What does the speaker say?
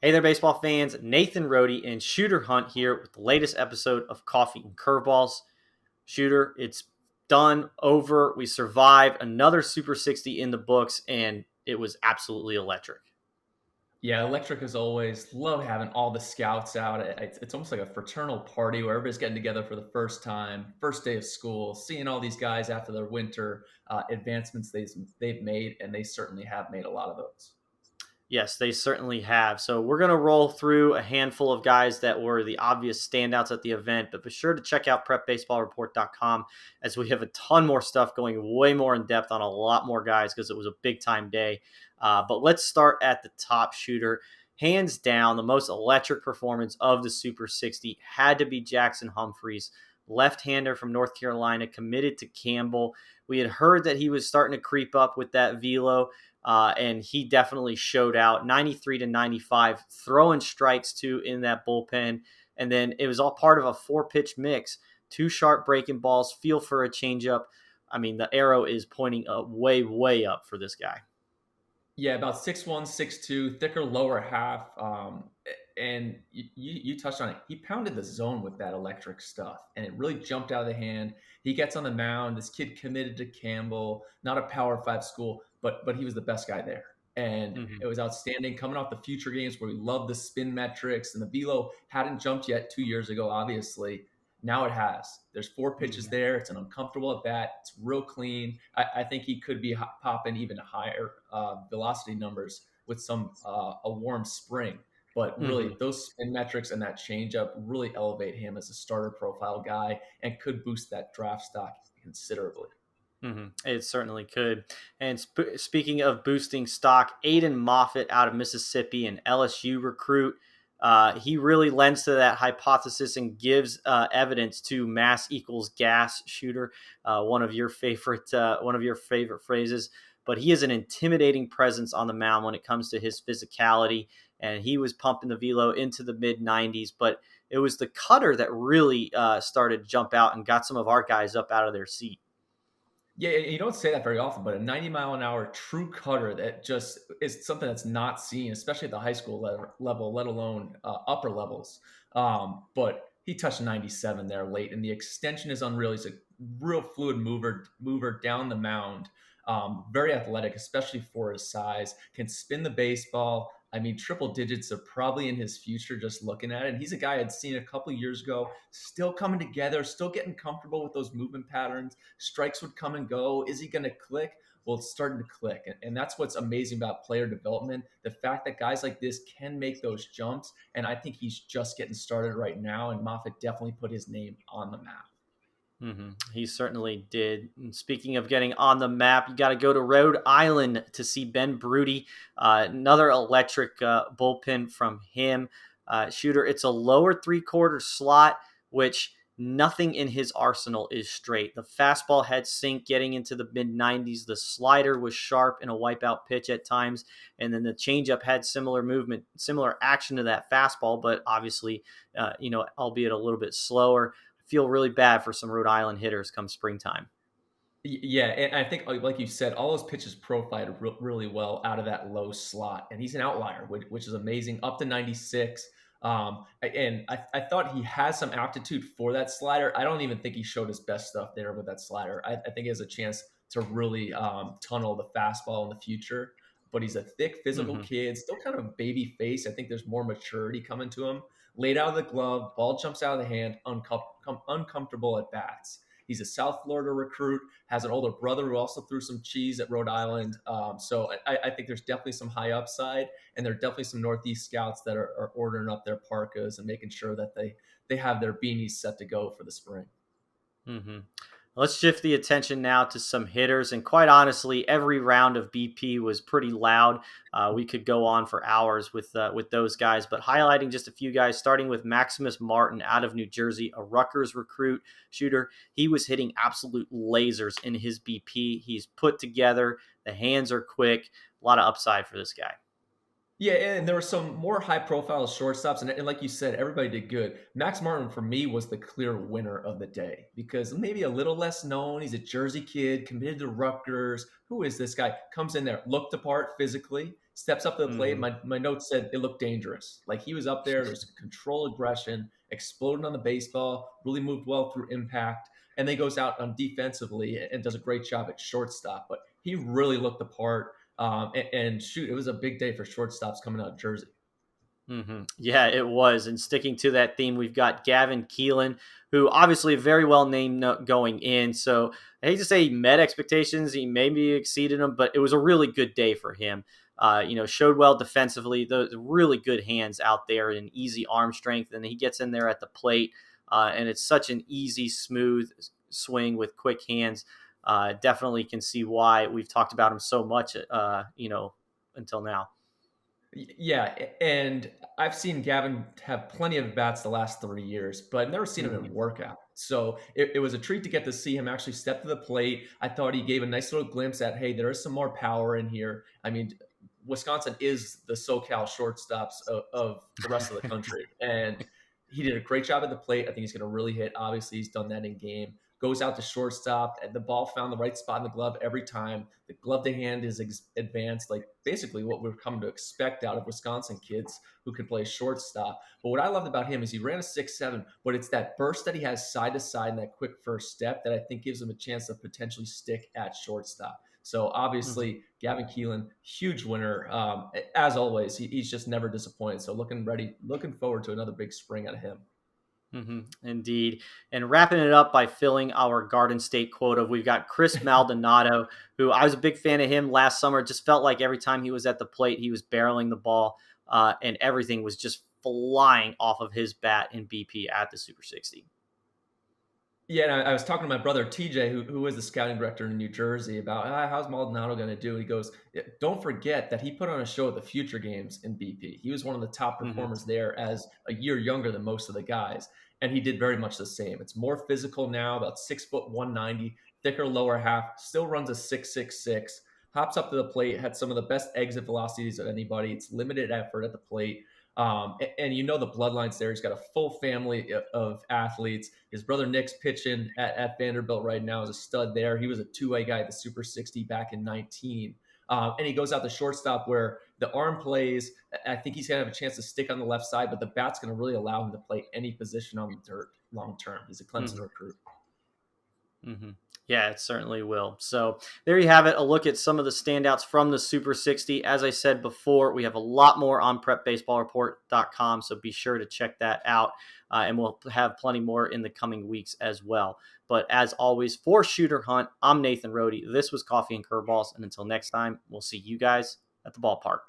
Hey there, baseball fans. Nathan Rohde and Shooter Hunt here with the latest episode of Coffee and Curveballs. Shooter, it's done, over. We survived another Super 60 in the books, and it was absolutely electric. Yeah, electric as always. Love having all the scouts out. It's almost like a fraternal party where everybody's getting together for the first time, first day of school, seeing all these guys after their winter advancements they've made, and they certainly have made a lot of those. Yes, they certainly have. So we're going to roll through a handful of guys that were the obvious standouts at the event, but be sure to check out prepbaseballreport.com as we have a ton more stuff going way more in depth on a lot more guys because it was a big time day. But let's start at the top. Shooter. Hands down, the most electric performance of the Super 60 had to be Jackson Humphries, left-hander from North Carolina, committed to Campbell. We had heard that he was starting to creep up with that velo. And he definitely showed out 93 to 95, throwing strikes too in that bullpen. And then it was all part of a 4-pitch mix, 2 sharp breaking balls, feel for a changeup. I mean, the arrow is pointing up way, way up for this guy. Yeah, about 6'1", 6'2", thicker lower half. And you touched on it. He pounded the zone with that electric stuff, and it really jumped out of the hand. He gets on the mound. This kid committed to Campbell, not a Power 5 school, but he was the best guy there. And Mm-hmm. it was outstanding coming off the future games where we loved the spin metrics, and the velo hadn't jumped yet 2 years ago, obviously. Now it has. There's 4 pitches there. It's an uncomfortable at bat. It's real clean. I think he could be popping even higher velocity numbers with a warm spring. But Mm-hmm. really, those spin metrics and that changeup really elevate him as a starter profile guy and could boost that draft stock considerably. Mm-hmm. It certainly could. And speaking of boosting stock, Aiden Moffett out of Mississippi, an LSU recruit, he really lends to that hypothesis and gives evidence to mass equals gas. Shooter, one of your favorite phrases. But he is an intimidating presence on the mound when it comes to his physicality, and he was pumping the velo into the mid 90s. But it was the cutter that really started to jump out and got some of our guys up out of their seat. Yeah, you don't say that very often, but a 90-mile-an-hour true cutter that just is something that's not seen, especially at the high school level, let alone upper levels. But he touched 97 there late, and the extension is unreal. He's a real fluid mover down the mound. Very athletic, especially for his size. Can spin the baseball. I mean, triple digits are probably in his future just looking at it. And he's a guy I'd seen a couple years ago, still coming together, still getting comfortable with those movement patterns. Strikes would come and go. Is he going to click? Well, it's starting to click. And that's what's amazing about player development. The fact that guys like this can make those jumps. And I think he's just getting started right now. And Moffett definitely put his name on the map. Mm-hmm. He certainly did. And speaking of getting on the map, you got to go to Rhode Island to see Ben Brutti, another electric bullpen from him. Shooter, it's a lower 3/4 slot, which nothing in his arsenal is straight. The fastball had sink getting into the mid 90s. The slider was sharp in a wipeout pitch at times. And then the changeup had similar movement, similar action to that fastball, but obviously, albeit a little bit slower. Feel really bad for some Rhode Island hitters come springtime. Yeah, and I think, like you said, all those pitches profiled really well out of that low slot, and he's an outlier, which is amazing. Up to 96, and I thought he has some aptitude for that slider. I don't even think he showed his best stuff there with that slider. I think he has a chance to really tunnel the fastball in the future. But he's a thick, physical Mm-hmm. kid, still kind of a baby face. I think there's more maturity coming to him. Laid out of the glove, ball jumps out of the hand, uncomfortable at bats. He's a South Florida recruit, has an older brother who also threw some cheese at Rhode Island. So I think there's definitely some high upside, and there are definitely some Northeast scouts that are ordering up their parkas and making sure that they have their beanies set to go for the spring. Mm-hmm. Let's shift the attention now to some hitters. And quite honestly, every round of BP was pretty loud. We could go on for hours with those guys, but highlighting just a few guys, starting with Maximus Martin out of New Jersey, a Rutgers recruit shooter. He was hitting absolute lasers in his BP. He's put together. The hands are quick. A lot of upside for this guy. Yeah, and there were some more high-profile shortstops, and like you said, everybody did good. Max Martin, for me, was the clear winner of the day because maybe a little less known. He's a Jersey kid, committed to Rutgers. Who is this guy? Comes in there, looked the part physically, Steps up to the plate. Hmm. My notes said it looked dangerous. Like he was up there. There's controlled aggression, exploding on the baseball, really moved well through impact. And then he goes out on defensively and does a great job at shortstop. But he really looked the part. And shoot, it was a big day for shortstops coming out of Jersey. Yeah, it was. And sticking to that theme, we've got Gavin Kilen, who obviously very well named going in. So I hate to say he met expectations, he maybe exceeded them, but it was a really good day for him. Showed well defensively, the really good hands out there and easy arm strength. And he gets in there at the plate, and it's such an easy, smooth swing with quick hands. Definitely can see why we've talked about him so much, until now. Yeah, and I've seen Gavin have plenty of bats the last 3 years, but I've never seen him in Mhm. workout. So it was a treat to get to see him actually step to the plate. I thought he gave a nice little glimpse at, hey, there is some more power in here. I mean, Wisconsin is the SoCal shortstops of the rest of the country, and he did a great job at the plate. I think he's going to really hit. Obviously, he's done that in game. Goes out to shortstop, and the ball found the right spot in the glove every time. The glove to hand is advanced, like basically what we've come to expect out of Wisconsin kids who can play shortstop. But what I loved about him is he ran a 6.7, but it's that burst that he has side to side and that quick first step that I think gives him a chance to potentially stick at shortstop. So Mhm. obviously, Gavin Kilen, huge winner. As always, he's just never disappointed. So looking forward to another big spring out of him. Indeed. And wrapping it up by filling our Garden State quota, we've got Chris Maldonado, who I was a big fan of him last summer. Just felt like every time he was at the plate, he was barreling the ball, and everything was just flying off of his bat in BP at the Super 60. Yeah, and I was talking to my brother TJ, who is the scouting director in New Jersey, about how's Maldonado going to do. He goes, "Yeah, don't forget that he put on a show at the Future Games in BP. He was one of the top Hmm. performers there as a year younger than most of the guys, and he did very much the same. It's more physical now, about 6 foot 190, thicker lower half, still runs a 6.66, hops up to the plate, had some of the best exit velocities of anybody. It's limited effort at the plate. And you know the bloodlines there. He's got a full family of athletes. His brother Nick's pitching at Vanderbilt right now as a stud there. He was a two-way guy at the Super 60 back in 19. And he goes out the shortstop where the arm plays. I think he's going to have a chance to stick on the left side, but the bat's going to really allow him to play any position on the dirt long term. He's a Clemson Hmm. recruit. Hmm. Yeah, it certainly will. So there you have it. A look at some of the standouts from the Super 60. As I said before, we have a lot more on prepbaseballreport.com. So be sure to check that out. And we'll have plenty more in the coming weeks as well. But as always, for Shooter Hunt, I'm Nathan Rohde. This was Coffee and Curveballs. And until next time, we'll see you guys at the ballpark.